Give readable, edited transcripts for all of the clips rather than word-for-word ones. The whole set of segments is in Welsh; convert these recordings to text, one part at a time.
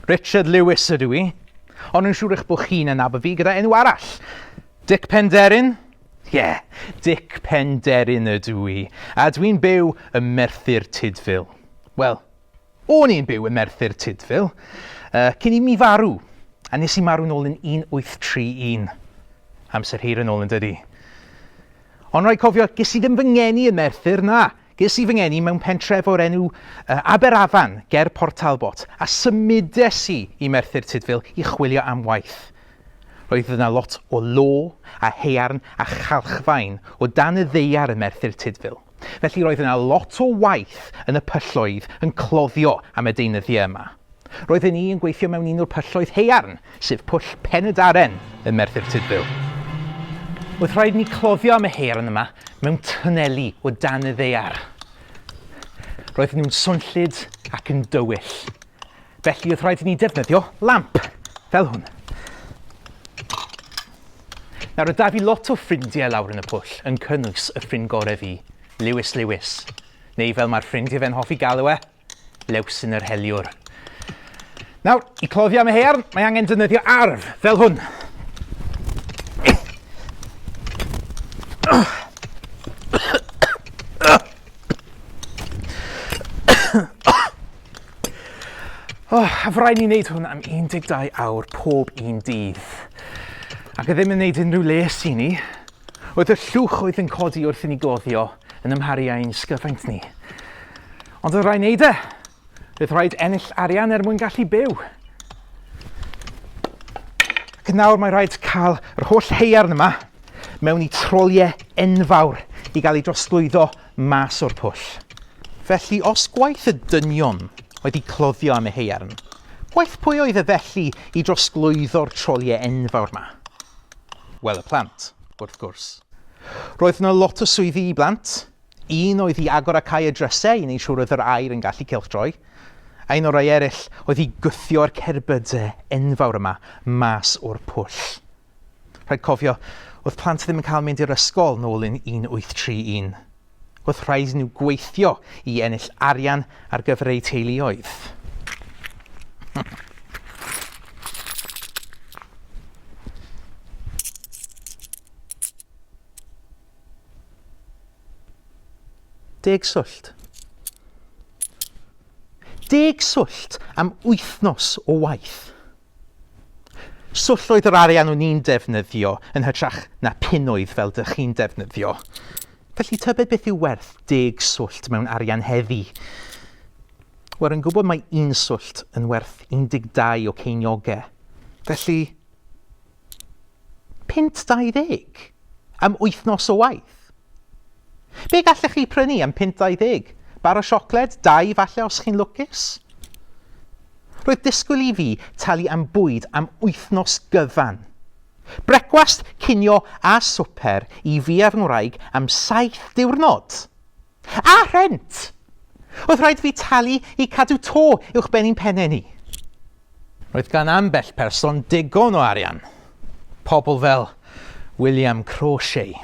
Richard Lewis ydw I, ond yn siŵr eich bod chi'n anabod fi gyda enw arall. Dic Penderyn? Dic Penderyn ydw I, a dwi'n byw ym Merthyr Tydfil. Wel, o'n i'n byw ym Merthyr Tydfil, cyn i mi farw, a nes i marw nôl yn 1831. Amser hir yn ôl yn dydi. Ond rhaid cofio, ges i ddim fy ngeni yn Merthyr, na. Ges i fy ngeni mewn pentref o'r enw Aberafan, ger Port Talbot, a symudes i Merthyr Tydfil i chwilio am waith. Roedd yna lot o lo, a haearn, a chalchfaen o dan y ddeiar yn Merthyr Tydfil. Felly roedd yna lot o waith yn y pylloedd yn cloddio am y deunyddiau yma. Roedden ni yn gweithio mewn un o'r pylloedd haearn, sef pwll Penderyn yn Merthyr Tydfil. Oedd rhaid ni cloddio am y haearn yma mewn tynelu o dan y ddeiar. Roedden nhw'n swnllyd ac yn dywyll. Felly oedd rhaid i ni defnyddio lamp, fel hwn. Nawr, oedd da fi lot o ffrindiau lawr yn y pwll, yn cynnwys y ffrind gorau fi, Lewis. Neu fel mae'r ffrindiau fe'n hoffi galw e, Lewsyn yr Heliwr. Nawr, i cloddio am y haearn, mae angen defnyddio arf, fel hwn. A rhaid ni wneud hwn am 12 awr pob un dydd. Ac a ddim yn wneud unrhyw les i ni, oedd y llwch oedd yn codi wrth i ni gloddio yn ymharu â'n sgyfaint ni. Ond oedd rhaid wneud e. Oedd rhaid ennill arian er mwyn gallu byw. Ac nawr mae rhaid cael yr holl haearn yma mewn i troliau enfawr i gael ei drosglwyddo mas o'r pwll. Felly, os gwaith y dynion oedd i cloddio am y haearn, gwaith pwy oedd y felly i drosglwyddo'r troliau enfawr yma? Wel, y plant, wrth gwrs. Roedd yna lot o swyddi i blant. Un oedd i agor a cael y drysau i wneud siŵr oedd yr aer yn gallu cylchdroi. A un o'r rai eraill oedd i gwthio'r cerbydau enfawr yma mas o'r pwll. Rhaid cofio, oedd plant ddim yn cael mynd i'r ysgol nôl yn 1831. Oedd rhaid nhw gweithio i ennill arian ar gyfer eu teuluoedd. Deg swllt. 10 swllt am wythnos o waith. Swll oedd yr arian o'n i'n defnyddio yn hytrach na punnoedd fel dych chi'n defnyddio. Felly tybed beth yw werth 10 swllt mewn arian heddi? Wel, yn gwybod mae 1 swllt yn werth 12 o ceiniogau. Felly, £20 am wythnos o waith. Be gallech chi prynu am £20? Bar o siocled, 2 falle os chi'n lwcus? Roedd disgwyl i fi talu am bwyd am wythnos gyfan. Brecwast, cinio a swper i fi a fy ngwraig am 7 diwrnod. A rhent! Oedd rhaid fi talu i cadw to uwch benni'n pennau ni. Roedd gan ambell person digon o arian. Pobl fel William Crochet.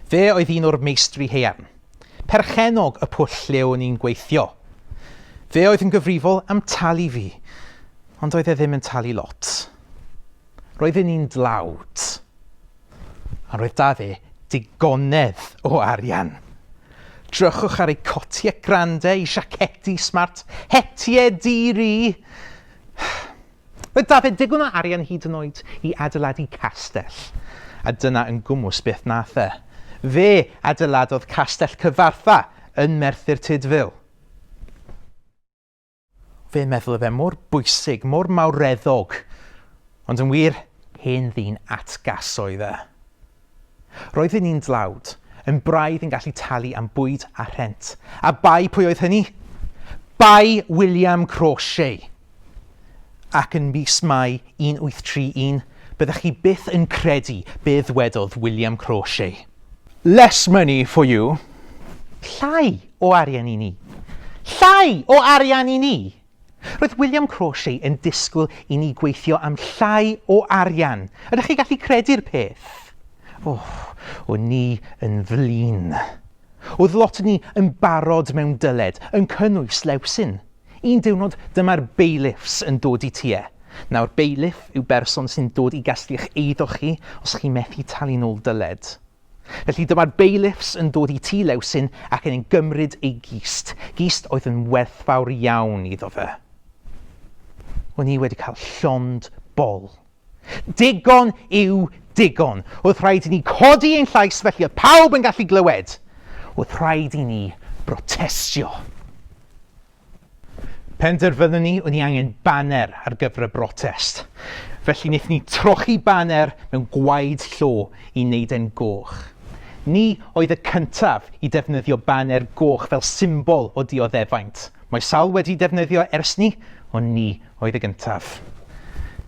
Fe oedd un o'r meistri haearn. Perchenog y pwll lle o'n i'n gweithio. Fe oedd yn gyfrifol am talu fi, ond oedd e ddim yn talu lot. Roedden ni'n dlawd, a roedd da fe digonedd o arian. Drychwch ar ei cotiau grandau, ei siaceti smart, hetiau diri. Roedd da fe digon o arian hyd yn oed i adeiladu castell, a dyna yn gwmws beth nath e. Fe adeiladodd castell Cyfartha yn Merthyr Tydfil. Fe'n meddwl y fe mor bwysig, mor mawreddog, ond yn wir, hen ddyn atgasoedd e. Roedden ni'n dlawd, yn braidd yn gallu talu am bwyd a rhent. A bai pwy oedd hynny? Bai William Crochet. Ac yn mis Mai 1831, byddech chi byth yn credu be ddwedodd William Crochet. Less money for you. Llai o arian i ni. Llai o arian i ni. Roedd William Crochet yn disgwyl i ni gweithio am llai o arian. Ydych chi gallu credu'r peth? O'n ni yn flin. Oedd lot ni yn barod mewn dyled, yn cynnwys Lewsyn. Un diwrnod, dyma'r bailiffs yn dod I ti. Nawr, bailiff yw berson sy'n dod I gasglu'ch eiddo chi os chi methu talu nôl dyled. Felly dyma'r bailiffs yn dod I ti Lewsyn ac yn gymryd ei gist. Gist oedd yn werthfawr iawn iddo fe. O'n I wedi cael llond bol. Digon yw digon. Oedd rhaid I ni codi ein llais felly oedd pawb yn gallu glywed. Oedd rhaid I ni brotestio. Penderfynnon ni o'n I angen baner ar gyfer y brotest. Felly wnaethon ni trochi baner mewn gwaed llo I wneud e'n goch. Ni oedd y cyntaf I defnyddio baner goch fel symbol o dioddefaint. Mae sawl wedi defnyddio ers ni, ond ni oedd y gyntaf.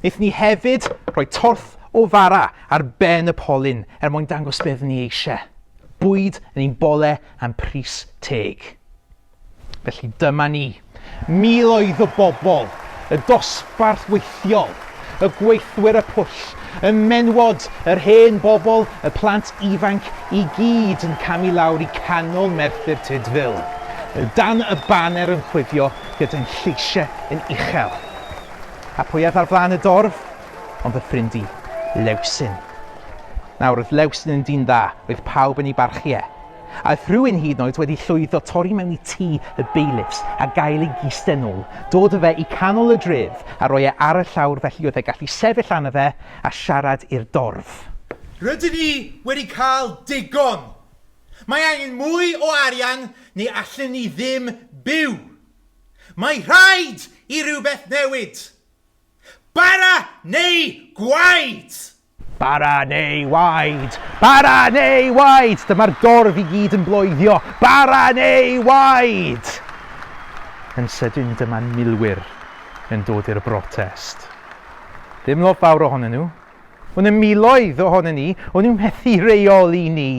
Wnaethon ni hefyd rhoi torth o fara ar ben y polyn mwyn dangos beth ni eisiau. Bwyd yn ein bole am pris teg. Felly dyma ni. Miloedd o bobl, y dosbarth weithiol, y gweithwyr y pwll, y menwod, yr hen bobl, y plant ifanc I gyd yn camu lawr I canol Merthyr Tydfil. Dan y baner yn chwifio gyda'n lleisiau yn uchel. A pwy oedd ar flaen y dorf? Ond fy ffrind I, Lewsyn. Nawr, oedd Lewsyn yn dyn dda, oedd pawb yn ei barchu A oedd rhywun hyd yn oed wedi llwyddo torri mewn I tŷ y bailiffs a gael ei gist nôl, dod â fe I canol y dref a roi ar y llawr felly oedd e gallu sefyll arno fe a siarad i'r dorf. Rydyn ni wedi cael digon. Mae angen mwy o arian neu allan ni ddim byw. Mae rhaid I rhywbeth newid. Bara neu gwaed! Bara neu waed! Bara neu waed! Dyma'r dorf I gyd yn bloeddio. Bara neu waed! Yn sydyn dyma milwyr yn dod i'r brotest. Ddim lot fawr ohonyn nhw. Ond y miloedd ohonyn ni, o'n nhw'n methu reoli ni.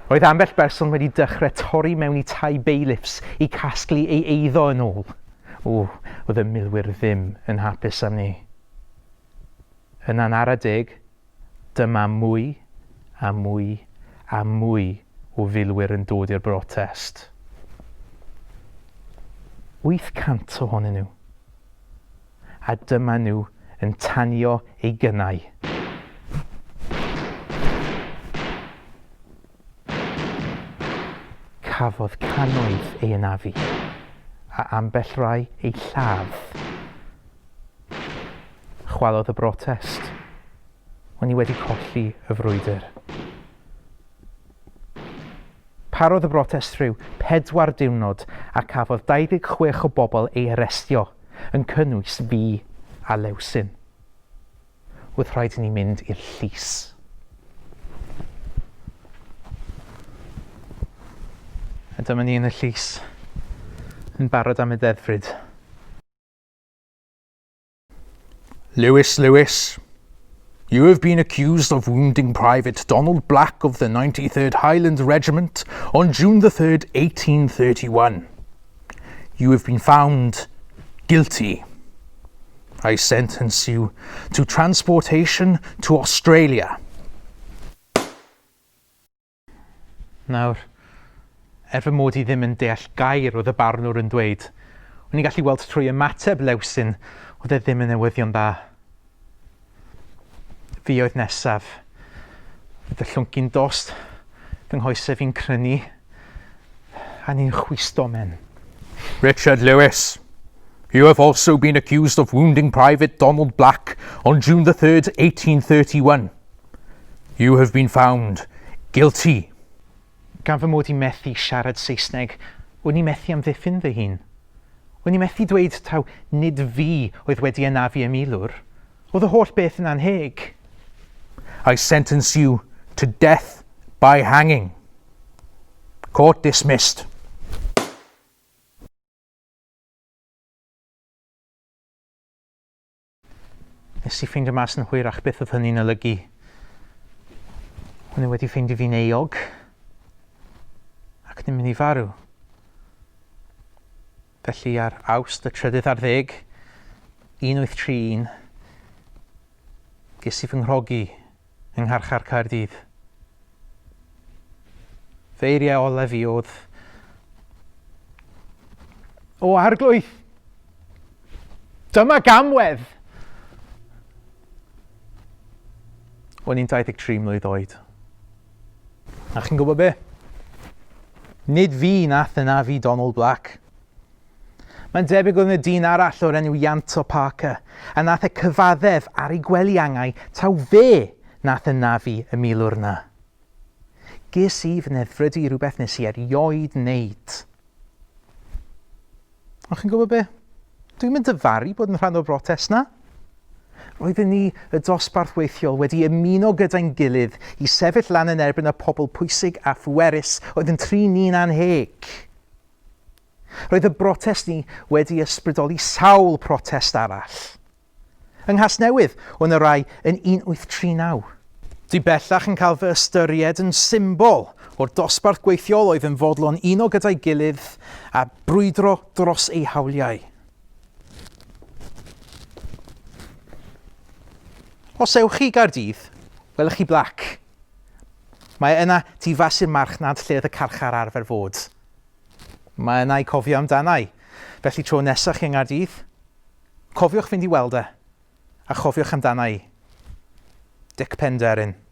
Roedd ambell berson wedi dechrau torri mewn I tai bailiffs I casglu ei eiddo yn ôl. Oedd y milwyr ddim yn hapus am ni. Yna'n ara deg, dyma mwy a mwy a mwy o filwyr yn dod i'r brotest. 800 ohonyn nhw. A dyma nhw yn tanio ei gynnau. Cafodd cannoedd ei ynafu, a ambell rai ei lladd. Chwalodd y brotest, o'n I wedi colli y frwydr. Parodd y brotest rhyw 4 diwrnod a cafodd 26 o bobl ei arestio, yn cynnwys fi a Lewsyn. Oedd rhaid I ni mynd i'r llys. A dyma ni yn y llys, yn barod am y deddfryd. Lewis, you have been accused of wounding Private Donald Black of the 93rd Highland Regiment on June the 3rd, 1831. You have been found guilty. I sentence you to transportation to Australia. Nawr, fy mod I ddim yn deall gair oedd y barnwr yn dweud, o'n I gallu weld trwy ymateb Lewsyn oedd e ddim yn newyddion da. Fi oedd nesaf. Fydd y llwncyn dost, fy nghoesau fi'n crynu, a ni'n chwistomen. Richard Lewis, you have also been accused of wounding Private Donald Black on June the 3rd, 1831. You have been found guilty. Gan fy mod I methu siarad Saesneg, o'n I methu amddiffyn fy hun. O'n I methu dweud taw nid fi oedd wedi anafu y milwr. Oedd y holl beth yn anheg. I sentence you to death by hanging. Court dismissed. Nes I ffeindio mas yn hwyrach beth oedd hynny'n olygu. O'n I wedi ffeindio fi'n eog, ac yn mynd I farw. Felly ar Awst y 30 1831, ges I fy nghrogi yng Ngharchar Caerdydd. Fy eiriau olaf fi oedd, O arglwydd. Dyma gamwedd. O'n i'n 23 mlwydd oed. A chi'n gwybod be? Nid fi nath yna fi Donald Black. Mae'n debyg oedd y dyn arall o'r enw Iant o Parker, a nath e cyfaddef ar ei gwely angau taw fe nath yna fi y milwr na. Ges i fy neddfrydu rhywbeth nes i erioed wneud. Ond chi'n gwybod be? Dwi'n mynd dyfaru bod yn rhan o'r brotest na. Roedden ni y dosbarth weithiol wedi ymuno gyda'n gilydd i sefyll lan yn erbyn y pobl pwysig a phwerus oedd yn trin ni'n anheg. Roedd y brotest ni wedi ysbrydoli sawl protest arall. Yng Nghasnewydd, o'n y rai yn 1839. Dwi bellach yn cael fy ystyried yn symbol o'r dosbarth gweithiol oedd yn fodlon uno gyda'i gilydd a brwydro dros eu hawliau. Os ewch chi Gaerdydd, welwch chi Black. Mae yna difasu'r marchnad lle oedd y carchar arfer fod. Mae yna i cofio amdanau. Felly tro nesaf chi yng Nghaerdydd, cofiwch fynd i weld e, a chofiwch amdanau. Dic Penderyn.